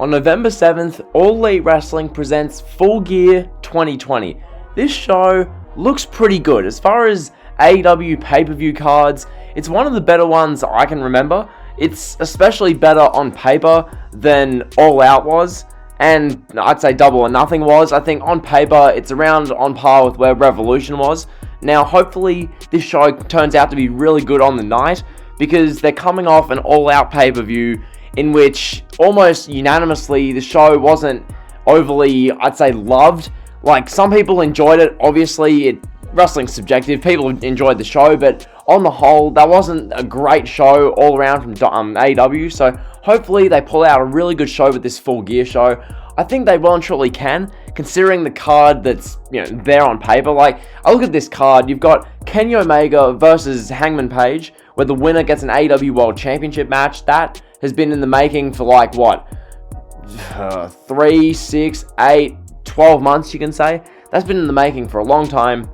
On November 7th, All Elite Wrestling presents Full Gear 2020. This show looks pretty good. As far as AEW pay-per-view cards, it's one of the better ones I can remember. It's especially better on paper than All Out was, and I'd say Double or Nothing was. I think on paper, it's around on par with where Revolution was. Now, hopefully, this show turns out to be really good on the night, because they're coming off an All Out pay-per-view in which almost unanimously the show wasn't overly, I'd say, loved. Like, some people enjoyed it. Obviously, wrestling's subjective. People enjoyed the show, but on the whole, that wasn't a great show all around from AEW. So hopefully they pull out a really good show with this Full Gear show. I think they well and truly can, considering the card that's there on paper. Like, I look at this card, you've got Kenny Omega versus Hangman Page, where the winner gets an AEW World Championship match. That has been in the making for 3, 6, 8, 12 months, you can say. That's been in the making for a long time.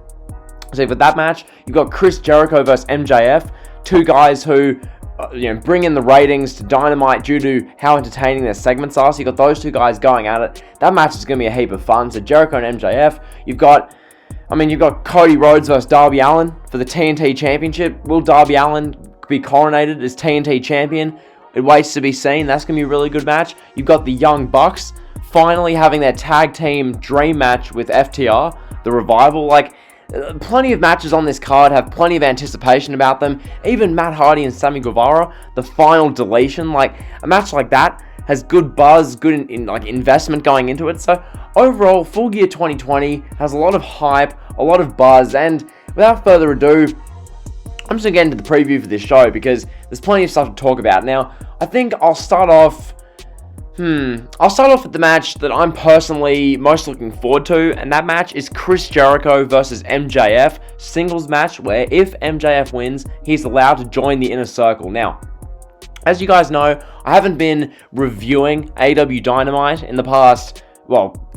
So for that match, you've got Chris Jericho versus MJF, two guys who bring in the ratings to Dynamite due to how entertaining their segments are. So you've got those two guys going at it. That match is going to be a heap of fun. So Jericho and MJF. You've got Cody Rhodes versus Darby Allin for the TNT Championship. Will Darby Allin be coronated as TNT Champion? It waits to be seen. That's going to be a really good match. You've got the Young Bucks finally having their tag team dream match with FTR, the Revival. Plenty of matches on this card have plenty of anticipation about them. Even Matt Hardy and Sammy Guevara, the final deletion, a match like that has good buzz, good investment going into it. So overall, Full Gear 2020 has a lot of hype, a lot of buzz, and without further ado, I'm just going to get into the preview for this show because there's plenty of stuff to talk about. Now, I think I'll start off with the match that I'm personally most looking forward to, and that match is Chris Jericho versus MJF, singles match where if MJF wins, he's allowed to join the Inner Circle. Now, as you guys know, I haven't been reviewing AEW Dynamite in the past,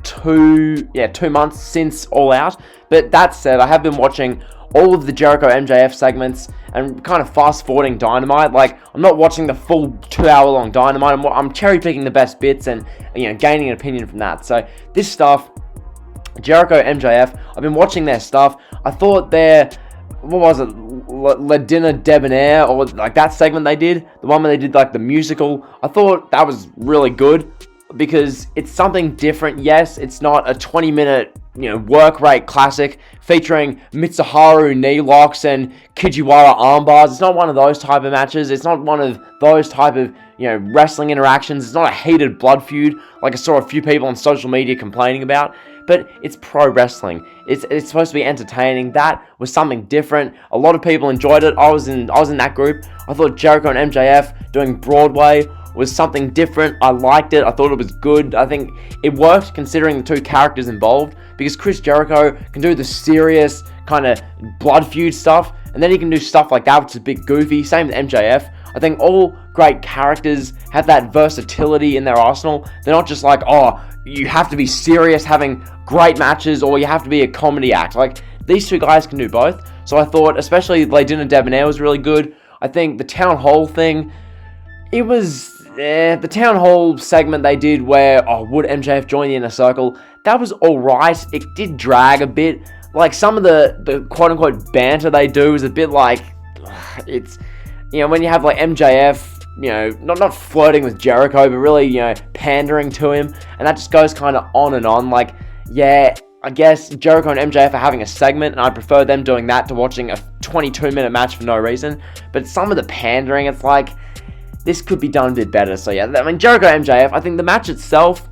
2 months since All Out, but that said, I have been watching all of the Jericho MJF segments and kind of fast forwarding Dynamite. I'm not watching the full 2-hour long Dynamite. I'm cherry picking the best bits and gaining an opinion from that. So this stuff, Jericho MJF, I've been watching their stuff. I thought their Le Dinner Debonair, or that segment they did, the one where they did the musical, I thought that was really good because it's something different. Yes, it's not a 20-minute work rate classic featuring Mitsuharu knee locks and Kijiwara armbars. It's not one of those type of matches. It's not one of those type of wrestling interactions. It's not a heated blood feud like I saw a few people on social media complaining about. But it's pro wrestling. It's supposed to be entertaining. That was something different. A lot of people enjoyed it. I was in that group. I thought Jericho and MJF doing Broadway was something different. I liked it. I thought it was good. I think it worked considering the two characters involved, because Chris Jericho can do the serious kind of blood feud stuff, and then he can do stuff like that, which is a bit goofy. Same with MJF. I think all great characters have that versatility in their arsenal. They're not just you have to be serious having great matches, or you have to be a comedy act. These two guys can do both. So I thought, especially Le Dinner Debonair was really good. I think the Town Hall thing, it was the Town Hall segment they did where, would MJF join the Inner Circle? That was alright. It did drag a bit. Some of the quote-unquote banter they do is a bit it's, when you have MJF, not flirting with Jericho, but really, pandering to him, and that just goes kind of on and on. I guess Jericho and MJF are having a segment, and I prefer them doing that to watching a 22-minute match for no reason. But some of the pandering, it's this could be done a bit better. So yeah, Jericho MJF, I think the match itself,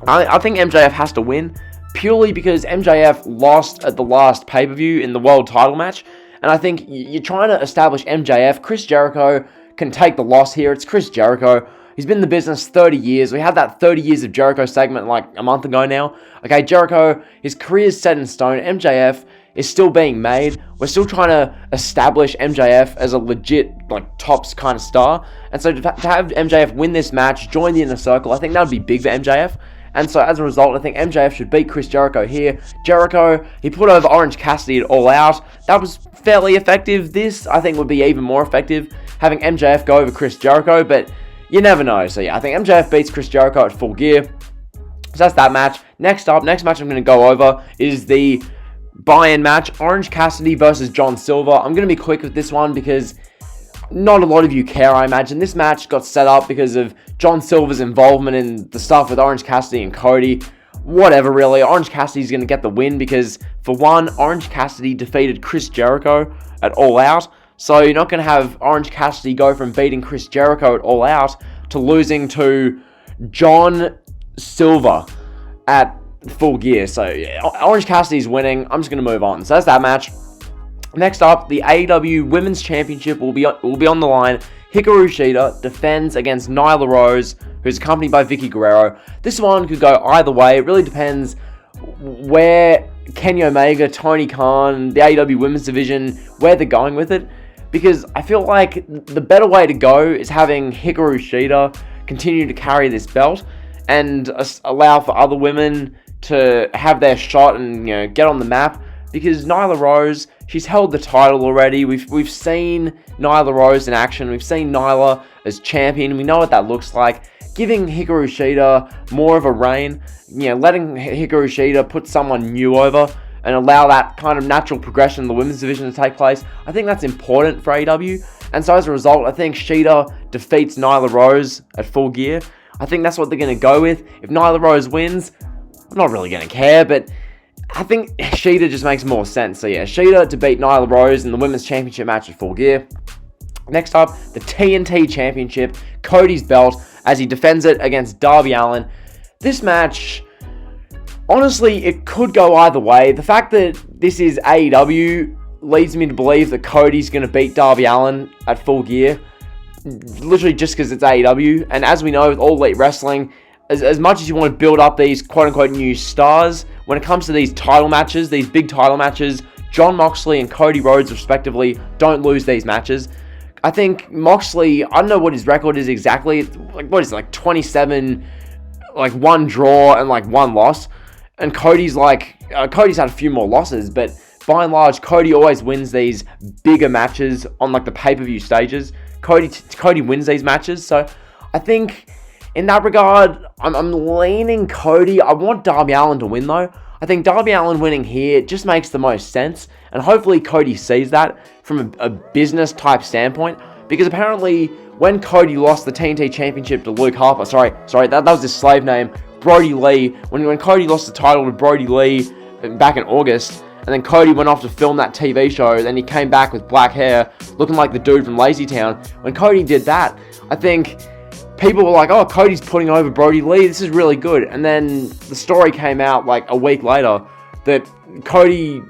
I think MJF has to win, purely because MJF lost at the last pay-per-view in the world title match, and I think you're trying to establish MJF. Chris Jericho can take the loss here. It's Chris Jericho. He's been in the business 30 years. We had that 30 years of Jericho segment a month ago now. Okay, Jericho, his career's set in stone. MJF is still being made. We're still trying to establish MJF as a legit, tops kind of star. And so to have MJF win this match, join the Inner Circle, I think that would be big for MJF. And so as a result, I think MJF should beat Chris Jericho here. Jericho, he put over Orange Cassidy at All Out. That was fairly effective. This, I think, would be even more effective, having MJF go over Chris Jericho. But you never know. So yeah, I think MJF beats Chris Jericho at Full Gear. So that's that match. Next match I'm going to go over is the buy-in match, Orange Cassidy versus John Silver. I'm going to be quick with this one because not a lot of you care, I imagine. This match got set up because of John Silver's involvement in the stuff with Orange Cassidy and Cody. Whatever, really. Orange Cassidy's going to get the win because, for one, Orange Cassidy defeated Chris Jericho at All Out. So you're not going to have Orange Cassidy go from beating Chris Jericho at All Out to losing to John Silver at Full Gear. So yeah, Orange Cassidy's winning. I'm just going to move on. So that's that match. Next up, the AEW Women's Championship will be on the line. Hikaru Shida defends against Nyla Rose, who's accompanied by Vicky Guerrero. This one could go either way. It really depends where Kenny Omega, Tony Khan, the AEW Women's Division, where they're going with it. Because I feel like the better way to go is having Hikaru Shida continue to carry this belt and allow for other women to have their shot and get on the map. Because Nyla Rose, she's held the title already. We've seen Nyla Rose in action. We've seen Nyla as champion. We know what that looks like. Giving Hikaru Shida more of a reign, letting Hikaru Shida put someone new over and allow that kind of natural progression in the women's division to take place. I think that's important for AEW. And so as a result, I think Shida defeats Nyla Rose at Full Gear. I think that's what they're going to go with. If Nyla Rose wins, I'm not really going to care, but I think Shida just makes more sense. So yeah, Shida to beat Nyla Rose in the Women's Championship match at Full Gear. Next up, the TNT Championship, Cody's belt, as he defends it against Darby Allin. This match, honestly, it could go either way. The fact that this is AEW leads me to believe that Cody's going to beat Darby Allin at Full Gear, literally just because it's AEW. And as we know, with All Elite Wrestling, as much as you want to build up these quote-unquote new stars, when it comes to these title matches, these big title matches, Jon Moxley and Cody Rhodes, respectively, don't lose these matches. I think Moxley, I don't know what his record is exactly. It's like 27, like 1 draw and like 1 loss. And Cody's Cody's had a few more losses, but by and large, Cody always wins these bigger matches on like the pay-per-view stages. Cody wins these matches, so I think in that regard, I'm leaning Cody. I want Darby Allin to win, though. I think Darby Allin winning here just makes the most sense. And hopefully Cody sees that from a business-type standpoint. Because apparently, when Cody lost the TNT Championship to Luke Harper... Sorry, that was his slave name, Brody Lee. When Cody lost the title to Brody Lee back in August, and then Cody went off to film that TV show, then he came back with black hair, looking like the dude from Lazy Town. When Cody did that, I think people were like, oh, Cody's putting over Brody Lee, this is really good. And then the story came out like a week later that Cody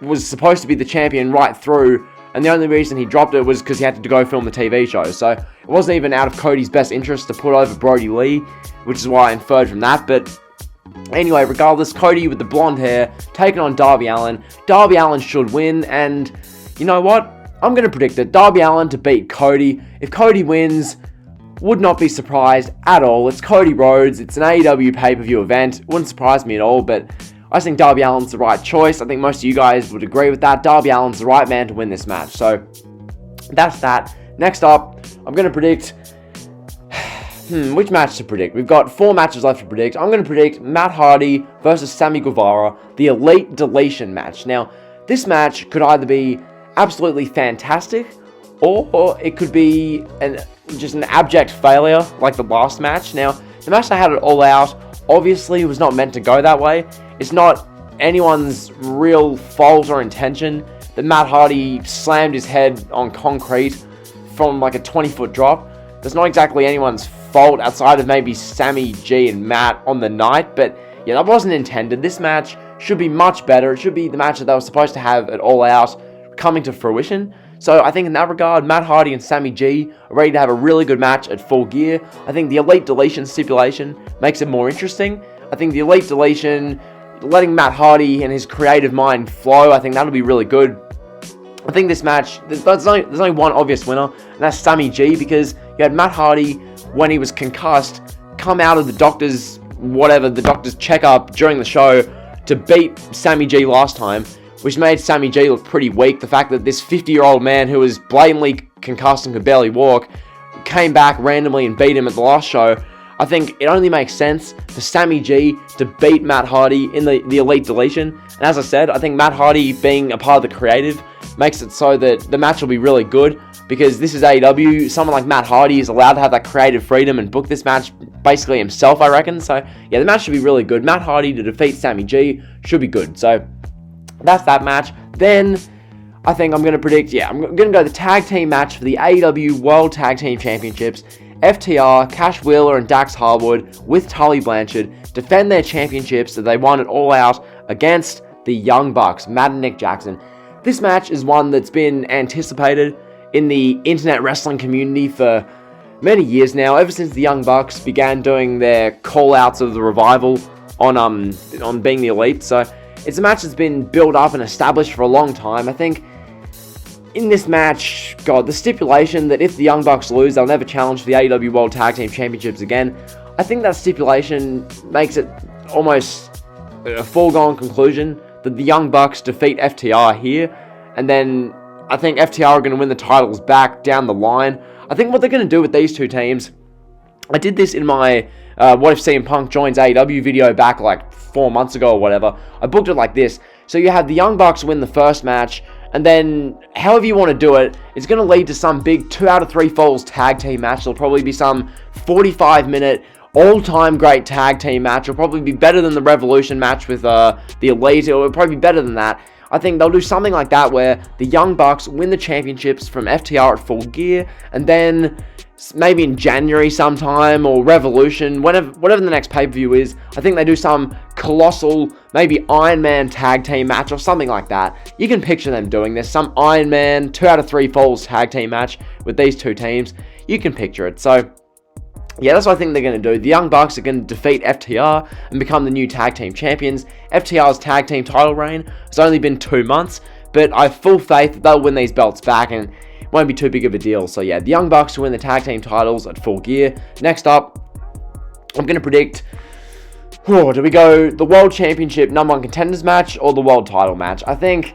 was supposed to be the champion right through, and the only reason he dropped it was because he had to go film the TV show. So it wasn't even out of Cody's best interest to put over Brody Lee, which is why I inferred from that. But anyway, regardless, Cody with the blonde hair taking on Darby Allin. Darby Allin should win, and you know what? I'm going to predict it. Darby Allin to beat Cody. If Cody wins, would not be surprised at all. It's Cody Rhodes. It's an AEW pay-per-view event. Wouldn't surprise me at all, but I think Darby Allin's the right choice. I think most of you guys would agree with that. Darby Allin's the right man to win this match. So that's that. Next up, I'm going to predict... which match to predict? We've got 4 matches left to predict. I'm going to predict Matt Hardy versus Sammy Guevara, the Elite Deletion match. Now, this match could either be absolutely fantastic, or it could be just an abject failure like the last match. Now, the match they had it All Out obviously was not meant to go that way. It's not anyone's real fault or intention that Matt Hardy slammed his head on concrete from like a 20-foot drop. That's not exactly anyone's fault outside of maybe Sammy G and Matt on the night, but yeah, that wasn't intended. This match should be much better. It should be the match that they were supposed to have at All Out coming to fruition. So I think in that regard, Matt Hardy and Sammy G are ready to have a really good match at Full Gear. I think the Elite Deletion stipulation makes it more interesting. I think the Elite Deletion, letting Matt Hardy and his creative mind flow, I think that'll be really good. I think this match, there's only one obvious winner, and that's Sammy G, because you had Matt Hardy, when he was concussed, come out of the doctor's checkup during the show to beat Sammy G last time, which made Sammy G look pretty weak. The fact that this 50-year-old man who was blatantly concussed and could barely walk came back randomly and beat him at the last show, I think it only makes sense for Sammy G to beat Matt Hardy in the Elite Deletion. And as I said, I think Matt Hardy being a part of the creative makes it so that the match will be really good, because this is AEW. Someone like Matt Hardy is allowed to have that creative freedom and book this match basically himself, I reckon. So yeah, the match should be really good. Matt Hardy to defeat Sammy G should be good. So that's that match. Then I think I'm going to predict, I'm going to go the tag team match for the AEW World Tag Team Championships. FTR, Cash Wheeler, and Dax Harwood with Tully Blanchard defend their championships that they won it all out against the Young Bucks, Matt and Nick Jackson. This match is one that's been anticipated in the internet wrestling community for many years now, ever since the Young Bucks began doing their call-outs of the Revival on being the Elite. So it's a match that's been built up and established for a long time. I think in this match, the stipulation that if the Young Bucks lose, they'll never challenge for the AEW World Tag Team Championships again, I think that stipulation makes it almost a foregone conclusion that the Young Bucks defeat FTR here, and then I think FTR are going to win the titles back down the line. I think what they're going to do with these two teams, I did this in my What If CM Punk Joins AEW video back like 4 months ago or whatever. I booked it like this. So you have the Young Bucks win the first match, and then however you want to do it, it's going to lead to some big 2 out of 3 falls tag team match. There'll probably be some 45-minute all-time great tag team match. It'll probably be better than the Revolution match with the Elite. It'll probably be better than that. I think they'll do something like that where the Young Bucks win the championships from FTR at Full Gear, and then maybe in January sometime, or Revolution, whatever the next pay-per-view is, I think they do some colossal, maybe Iron Man tag team match or something like that. You can picture them doing this, some Iron Man 2 out of 3 falls tag team match with these two teams. You can picture it. So yeah, that's what I think they're going to do. The Young Bucks are going to defeat FTR and become the new tag team champions. FTR's tag team title reign has only been 2 months, but I have full faith that they'll win these belts back and it won't be too big of a deal. So yeah, the Young Bucks will win the tag team titles at Full Gear. Next up, I'm going to predict, do we go the World Championship number 1 contenders match or the World title match? I think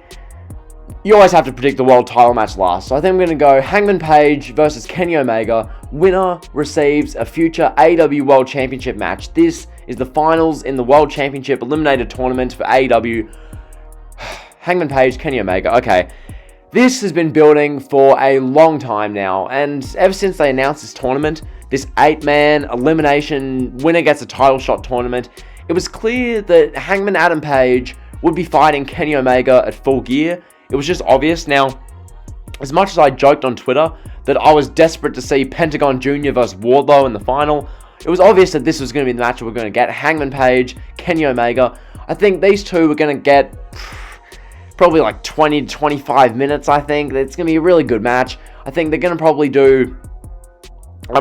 you always have to predict the World title match last. So I think I'm going to go Hangman Page versus Kenny Omega. Winner receives a future AEW World Championship match. This is the finals in the World Championship Eliminator Tournament for AEW. Hangman Page, Kenny Omega. Okay. This has been building for a long time now, and ever since they announced this tournament, this 8-man elimination winner gets a title shot tournament, it was clear that Hangman Adam Page would be fighting Kenny Omega at Full Gear. It was just obvious. Now, as much as I joked on Twitter that I was desperate to see Pentagon Jr. versus Wardlow in the final, it was obvious that this was going to be the match we're going to get. Hangman Page, Kenny Omega. I think these two were going to get probably like 20 to 25 minutes, I think. It's going to be a really good match. I think they're going to probably do, I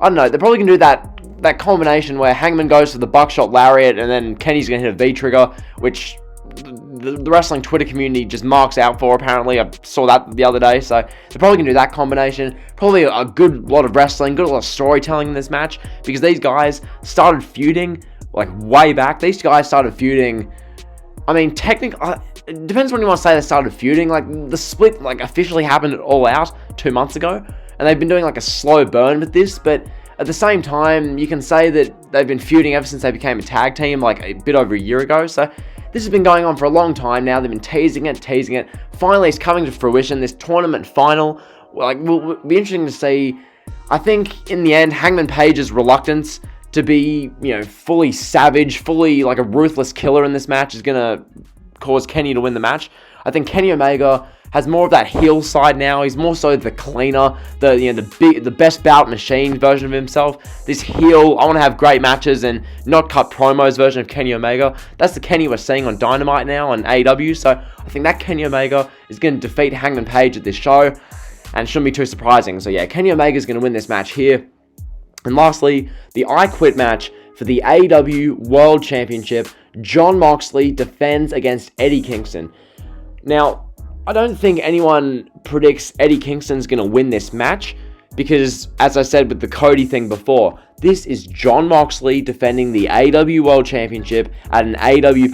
don't know, they're probably going to do that combination where Hangman goes for the buckshot lariat and then Kenny's going to hit a V-trigger, which the wrestling Twitter community just marks out for, apparently. I saw that the other day, so they're probably going to do that combination. Probably a good lot of wrestling, good lot of storytelling in this match, because these guys started feuding, like, way back. These guys started feuding, I mean, technically, it depends when you want to say they started feuding. Like, the split, like, officially happened at All Out 2 months ago, and they've been doing, like, a slow burn with this, but at the same time, you can say that they've been feuding ever since they became a tag team, like, a bit over a year ago, so this has been going on for a long time now. They've been teasing it. Finally, it's coming to fruition, this tournament final. Like, will be interesting to see. I think, in the end, Hangman Page's reluctance to be, fully savage, fully, like, a ruthless killer in this match is going to cause Kenny to win the match. I think Kenny Omega has more of that heel side now. He's more so the cleaner, the best bout machine version of himself. This heel, I want to have great matches and not cut promos version of Kenny Omega. That's the Kenny we're seeing on Dynamite now on AEW. So I think that Kenny Omega is going to defeat Hangman Page at this show, and shouldn't be too surprising. So yeah, Kenny Omega is going to win this match here. And lastly, the I Quit match for the AEW World Championship. Jon Moxley defends against Eddie Kingston. Now, I don't think anyone predicts Eddie Kingston's going to win this match, because, as I said with the Cody thing before, this is Jon Moxley defending the AEW World Championship at an AEW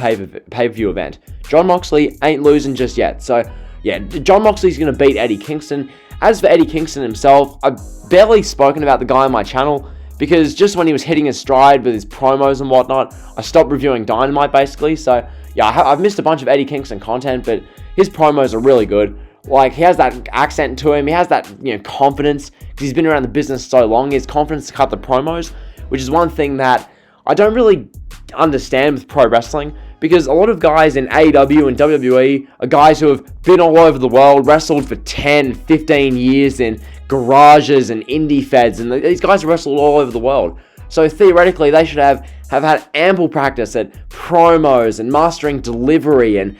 pay-per-view event. Jon Moxley ain't losing just yet. So, yeah, Jon Moxley's going to beat Eddie Kingston, As for Eddie Kingston himself, I've barely spoken about the guy on my channel, because just when he was hitting his stride with his promos and whatnot, I stopped reviewing Dynamite basically. So yeah, I've missed a bunch of Eddie Kingston content, but his promos are really good. Like, he has that accent to him, he has that, confidence, because he's been around the business so long. He has confidence to cut the promos, which is one thing that I don't really understand with pro wrestling, because a lot of guys in AEW and WWE are guys who have been all over the world, wrestled for 10, 15 years in garages and indie feds, and these guys have wrestled all over the world. So theoretically, they should have had ample practice at promos and mastering delivery and,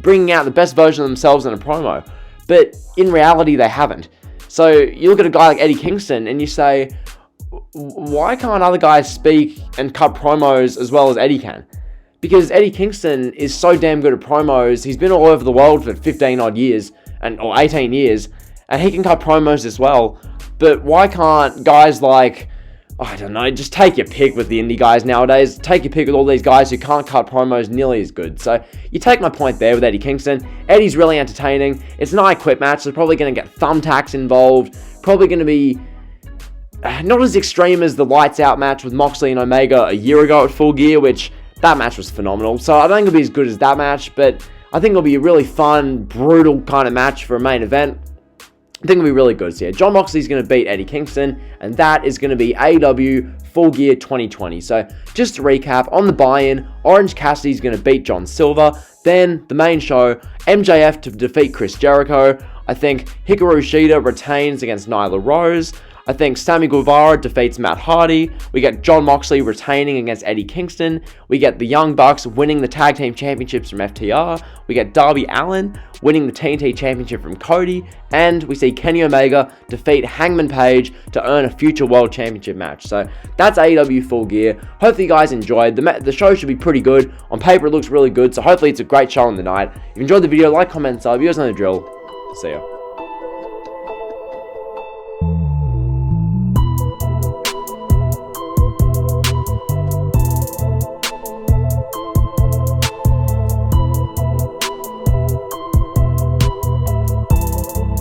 bringing out the best version of themselves in a promo. But in reality, they haven't. So you look at a guy like Eddie Kingston and you say, why can't other guys speak and cut promos as well as Eddie can? Because Eddie Kingston is so damn good at promos. He's been all over the world for 15 odd years, or 18 years, and he can cut promos as well. But why can't guys like, I don't know, just take your pick with the indie guys nowadays. Take your pick with all these guys who can't cut promos nearly as good. So you take my point there with Eddie Kingston. Eddie's really entertaining. It's an I Quit match. They're probably going to get thumbtacks involved. Probably going to be not as extreme as the Lights Out match with Moxley and Omega a year ago at Full Gear, which that match was phenomenal. So I don't think it'll be as good as that match, but I think it'll be a really fun, brutal kind of match for a main event. I think it'll be really good. So yeah, Jon Moxley's going to beat Eddie Kingston, and that is going to be AEW Full Gear 2020. So just to recap, on the buy-in, Orange Cassidy's going to beat John Silver. Then the main show, MJF to defeat Chris Jericho. I think Hikaru Shida retains against Nyla Rose. I think Sammy Guevara defeats Matt Hardy. We get Jon Moxley retaining against Eddie Kingston. We get the Young Bucks winning the Tag Team Championships from FTR. We get Darby Allin winning the TNT Championship from Cody. And we see Kenny Omega defeat Hangman Page to earn a future World Championship match. So that's AEW Full Gear. Hopefully you guys enjoyed. The show should be pretty good. On paper it looks really good, so hopefully it's a great show on the night. If you enjoyed the video, like, comment, sub. You guys know the drill. See ya.